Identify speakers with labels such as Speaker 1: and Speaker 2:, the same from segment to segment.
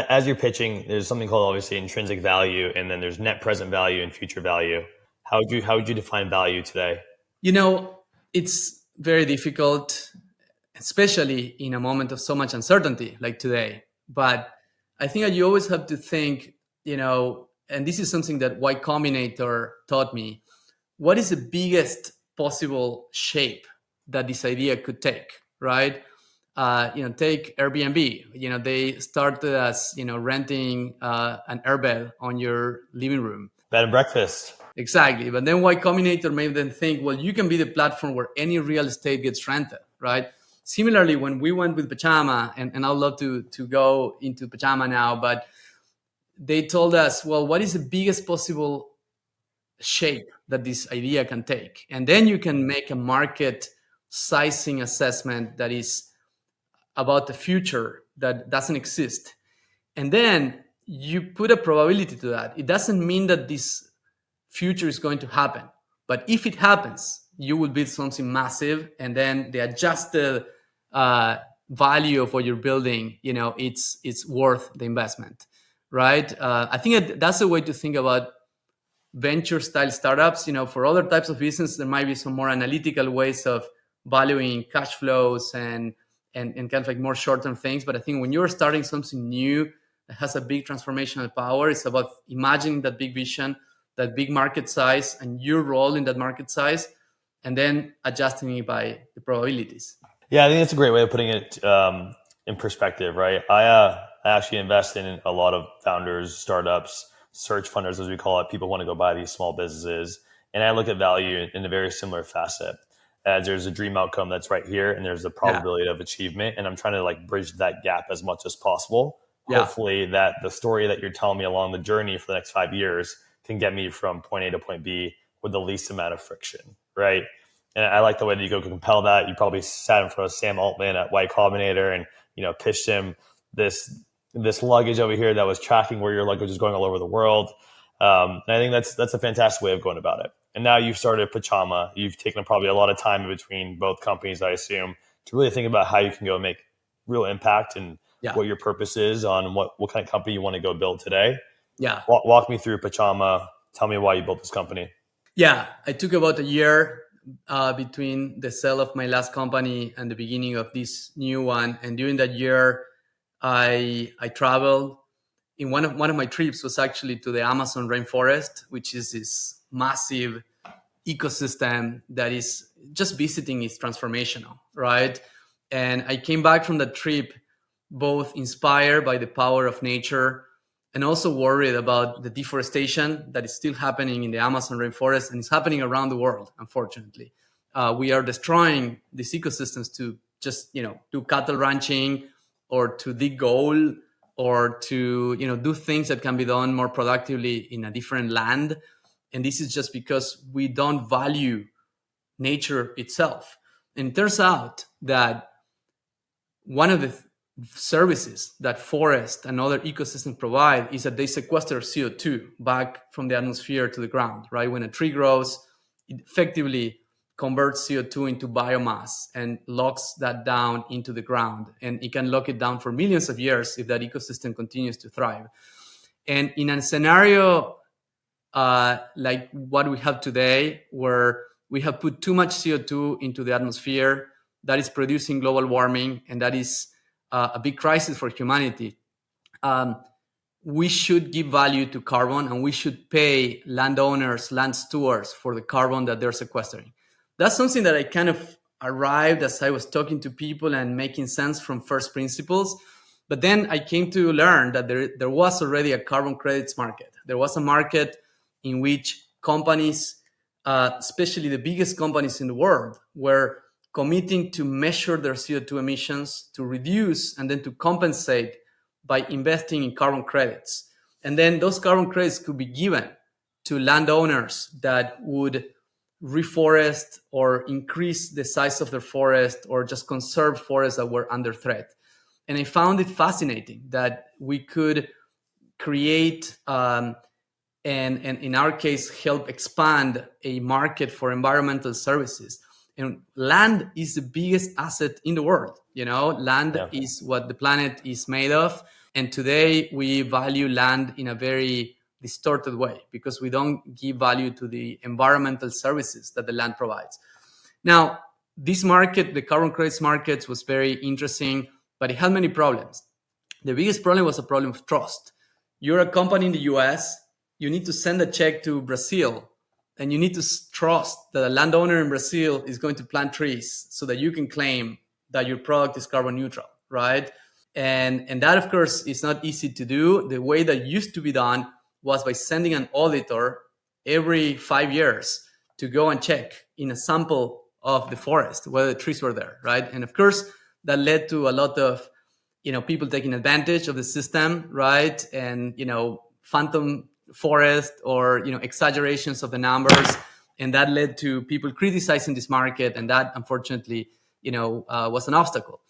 Speaker 1: as you're pitching, there's something called obviously intrinsic value, and then there's net present value and future value. How would you define value today?
Speaker 2: You know, it's very difficult, especially in a moment of so much uncertainty like today. But I think that you always have to think, and this is something that Y Combinator taught me. What is the biggest possible shape that this idea could take, right? Take Airbnb. They started as renting an airbed on your living room.
Speaker 1: Bed and breakfast.
Speaker 2: Exactly. But then Y Combinator made them think, well, you can be the platform where any real estate gets rented, right? Similarly, when we went with Pachama, and I'd love to go into Pachama now, but they told us, well, what is the biggest possible shape that this idea can take? And then you can make a market sizing assessment that is about the future that doesn't exist. And then you put a probability to that. It doesn't mean that this future is going to happen, but if it happens, you will build something massive, and then the adjusted value of what you're building, it's worth the investment, right? I think that's a way to think about venture style startups. For other types of business, there might be some more analytical ways of valuing cash flows and kind of like more short-term things. But I think when you're starting something new that has a big transformational power, it's about imagining that big vision, that big market size, and your role in that market size, and then adjusting it by the probabilities.
Speaker 1: Yeah, I think that's a great way of putting it in perspective, right? I actually invest in a lot of founders, startups, search funders, as we call it. People want to go buy these small businesses. And I look at value in a very similar facet. As there's a dream outcome that's right here, and there's the probability of achievement. And I'm trying to like bridge that gap as much as possible. Yeah. Hopefully that the story that you're telling me along the journey for the next 5 years can get me from point A to point B with the least amount of friction, right? And I like the way that you go compel that. You probably sat in front of Sam Altman at Y Combinator and pitched him this luggage over here that was tracking where your luggage is going all over the world. And I think that's a fantastic way of going about it. And now you've started Pachama. You've taken probably a lot of time in between both companies, I assume, to really think about how you can go make real impact and what your purpose is on what kind of company you want to go build today.
Speaker 2: Yeah.
Speaker 1: Walk me through Pachama. Tell me why you built this company.
Speaker 2: Yeah, I took about a year between the sale of my last company and the beginning of this new one. And during that year, I traveled. In one of my trips was actually to the Amazon rainforest, which is this massive ecosystem that is just visiting is transformational, right? And I came back from that trip both inspired by the power of nature and also worried about the deforestation that is still happening in the Amazon rainforest, and it's happening around the world, unfortunately. We are destroying these ecosystems to just, do cattle ranching or to dig gold or to, do things that can be done more productively in a different land. And this is just because we don't value nature itself. And it turns out that one of the services that forest and other ecosystems provide is that they sequester CO2 back from the atmosphere to the ground, right? When a tree grows, it effectively converts CO2 into biomass and locks that down into the ground. And it can lock it down for millions of years if that ecosystem continues to thrive. And in a scenario like what we have today, where we have put too much CO2 into the atmosphere, that is producing global warming, and that is a big crisis for humanity. We should give value to carbon, and we should pay landowners, land stewards for the carbon that they're sequestering. That's something that I kind of arrived as I was talking to people and making sense from first principles. But then I came to learn that there was already a carbon credits market. There was a market in which companies, especially the biggest companies in the world, were committing to measure their CO2 emissions, to reduce, and then to compensate by investing in carbon credits. And then those carbon credits could be given to landowners that would reforest or increase the size of their forest or just conserve forests that were under threat. And I found it fascinating that we could create and in our case, help expand a market for environmental services. And land is the biggest asset in the world. Land is what the planet is made of. And today we value land in a very distorted way because we don't give value to the environmental services that the land provides. Now, this market, the carbon credits market, was very interesting, but it had many problems. The biggest problem was a problem of trust. You're a company in the US, you need to send a check to Brazil, and you need to trust that a landowner in Brazil is going to plant trees so that you can claim that your product is carbon neutral, right? And that, of course, is not easy to do. The way that used to be done was by sending an auditor every 5 years to go and check in a sample of the forest whether the trees were there, right? And of course, that led to a lot of people taking advantage of the system, right? And phantom forest or exaggerations of the numbers, and that led to people criticizing this market, and that unfortunately was an obstacle.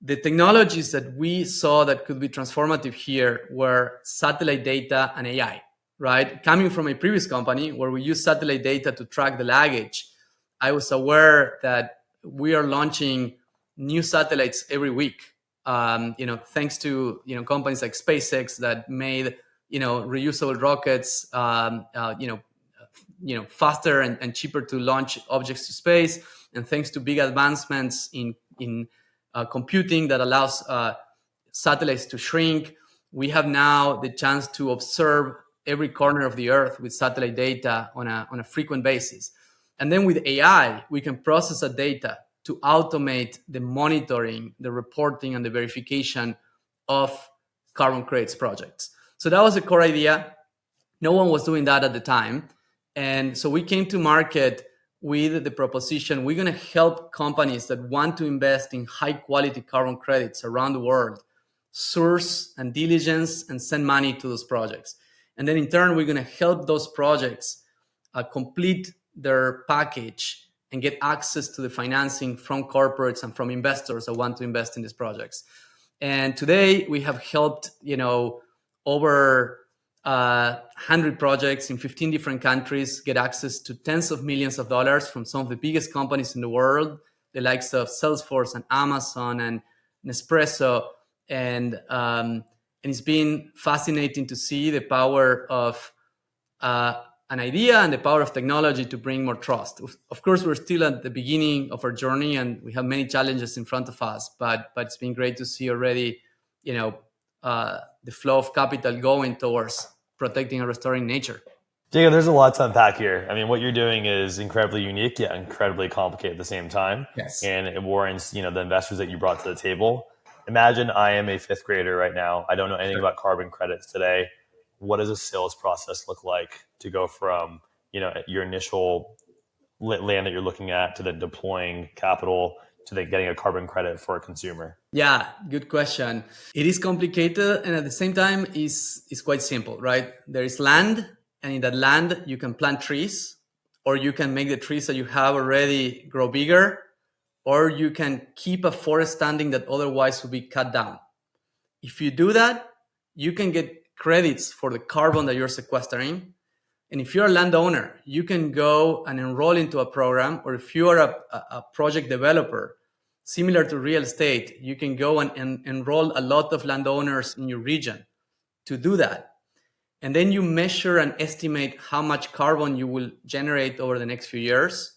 Speaker 2: The technologies that we saw that could be transformative here were satellite data and AI, right? Coming from a previous company where we use satellite data to track the luggage, I was aware that we are launching new satellites every week. Thanks to companies like SpaceX that made reusable rockets, faster and cheaper to launch objects to space, and thanks to big advancements in computing that allows satellites to shrink, we have now the chance to observe every corner of the Earth with satellite data on a frequent basis. And then with AI, we can process that data to automate the monitoring, the reporting, and the verification of carbon credits projects. So that was a core idea. No one was doing that at the time. And so we came to market with the proposition, we're going to help companies that want to invest in high quality carbon credits around the world source and diligence and send money to those projects. And then in turn, we're going to help those projects complete their package and get access to the financing from corporates and from investors that want to invest in these projects. And today we have helped, over 100 projects in 15 different countries get access to tens of millions of dollars from some of the biggest companies in the world, the likes of Salesforce and Amazon and Nespresso. And it's been fascinating to see the power of an idea and the power of technology to bring more trust. Of course, we're still at the beginning of our journey and we have many challenges in front of us, but it's been great to see already, the flow of capital going towards protecting and restoring nature.
Speaker 1: Diego, there's a lot to unpack here. I mean, what you're doing is incredibly unique, yet incredibly complicated at the same time.
Speaker 2: Yes.
Speaker 1: And it warrants, the investors that you brought to the table. Imagine I am a fifth grader right now. I don't know anything about carbon credits today. What does a sales process look like to go from, your initial land that you're looking at to then deploying capital to then getting a carbon credit for a consumer?
Speaker 2: Yeah, good question. It is complicated and at the same time is quite simple, right? There is land, and in that land you can plant trees, or you can make the trees that you have already grow bigger, or you can keep a forest standing that otherwise would be cut down. If you do that, you can get credits for the carbon that you're sequestering. And if you're a landowner, you can go and enroll into a program, or if you are a project developer, similar to real estate, you can go and enroll a lot of landowners in your region to do that. And then you measure and estimate how much carbon you will generate over the next few years.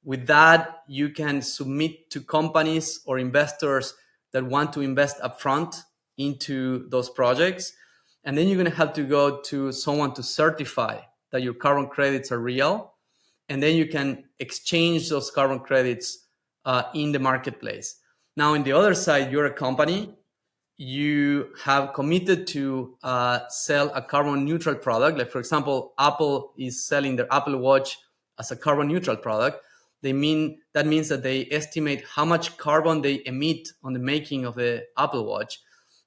Speaker 2: With that, you can submit to companies or investors that want to invest upfront into those projects. And then you're going to have to go to someone to certify that your carbon credits are real. And then you can exchange those carbon credits in the marketplace. Now, on the other side, you're a company. You have committed to sell a carbon neutral product. Like, for example, Apple is selling their Apple Watch as a carbon neutral product. That means that they estimate how much carbon they emit on the making of the Apple Watch.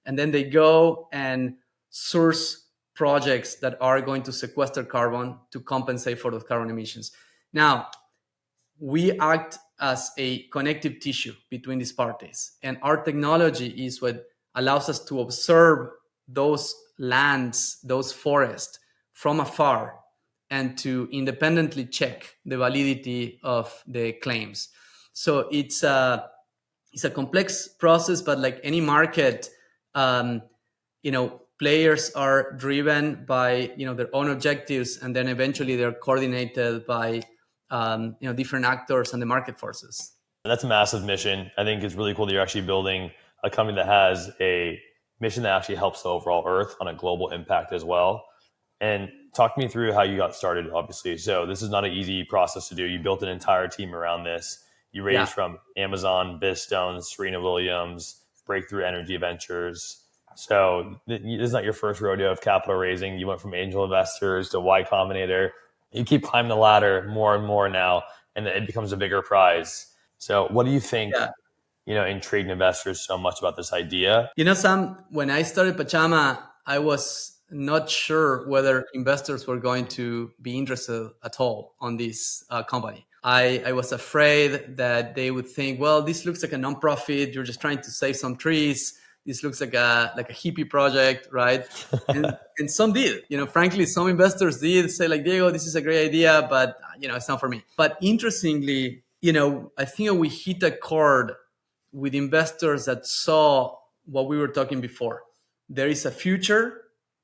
Speaker 2: And then they go and source projects that are going to sequester carbon to compensate for those carbon emissions. Now, we act as a connective tissue between these parties. And our technology is what allows us to observe those lands, those forests from afar, and to independently check the validity of the claims. So it's a complex process, but like any market, um, players are driven by their own objectives, and then eventually they're coordinated by different actors and the market forces.
Speaker 1: That's a massive mission. I think it's really cool that you're actually building a company that has a mission that actually helps the overall Earth on a global impact as well. And talk me through how you got started, obviously. So this is not an easy process to do. You built an entire team around this. You
Speaker 2: Yeah.
Speaker 1: raised from Amazon, Bizstone, Serena Williams, Breakthrough Energy Ventures. So this is not your first rodeo of capital raising. You went from angel investors to Y Combinator. You keep climbing the ladder more and more now, and it becomes a bigger prize. So what do you think,
Speaker 2: Yeah.
Speaker 1: intrigued investors so much about this idea?
Speaker 2: Sam, when I started Pachama, I was not sure whether investors were going to be interested at all on this company. I was afraid that they would think, well, this looks like a nonprofit. You're just trying to save some trees. This looks like a hippie project, right? and some did. Frankly, some investors did say, like, Diego, this is a great idea, but it's not for me. But interestingly, I think we hit a chord with investors that saw what we were talking before. There is a future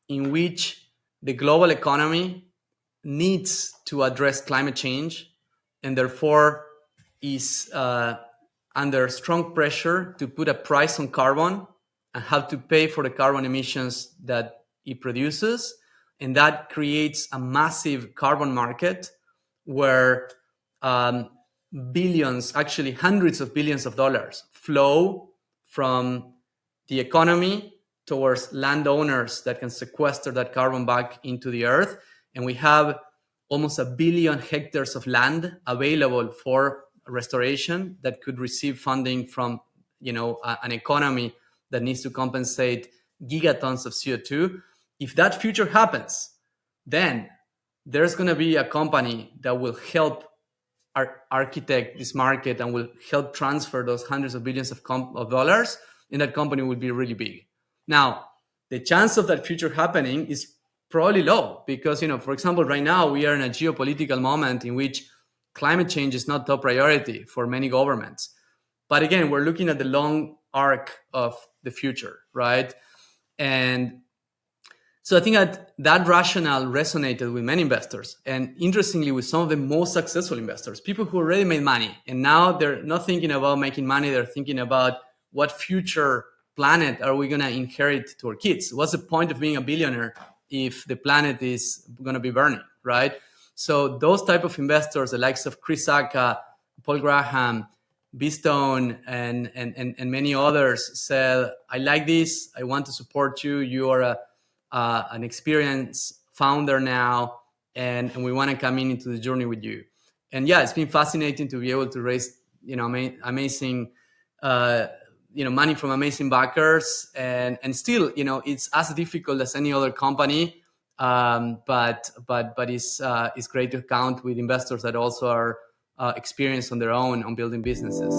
Speaker 2: in which the global economy needs to address climate change, and therefore is under strong pressure to put a price on carbon and have to pay for the carbon emissions that it produces. And that creates a massive carbon market where billions, actually hundreds of billions of dollars, flow from the economy towards landowners that can sequester that carbon back into the earth. And we have almost 1 billion hectares of land available for restoration that could receive funding from an economy that needs to compensate gigatons of CO2. If that future happens, then there's going to be a company that will help architect this market and will help transfer those hundreds of billions of dollars, and that company will be really big. Now, the chance of that future happening is probably low because, for example, right now we are in a geopolitical moment in which climate change is not top priority for many governments. But again, we're looking at the long arc of the future, right? And so I think that rationale resonated with many investors, and interestingly, with some of the most successful investors, people who already made money. And now they're not thinking about making money, they're thinking about what future planet are we going to inherit to our kids? What's the point of being a billionaire if the planet is going to be burning, right? So those type of investors, the likes of Chris Sacca, Paul Graham, Bizstone, and many others said, I like this, I want to support you, you are an experienced founder now, and we want to come into the journey with you. And yeah, it's been fascinating to be able to raise amazing money from amazing backers, and still it's as difficult as any other company, but it's great to count with investors that also are experienced on their own on building businesses.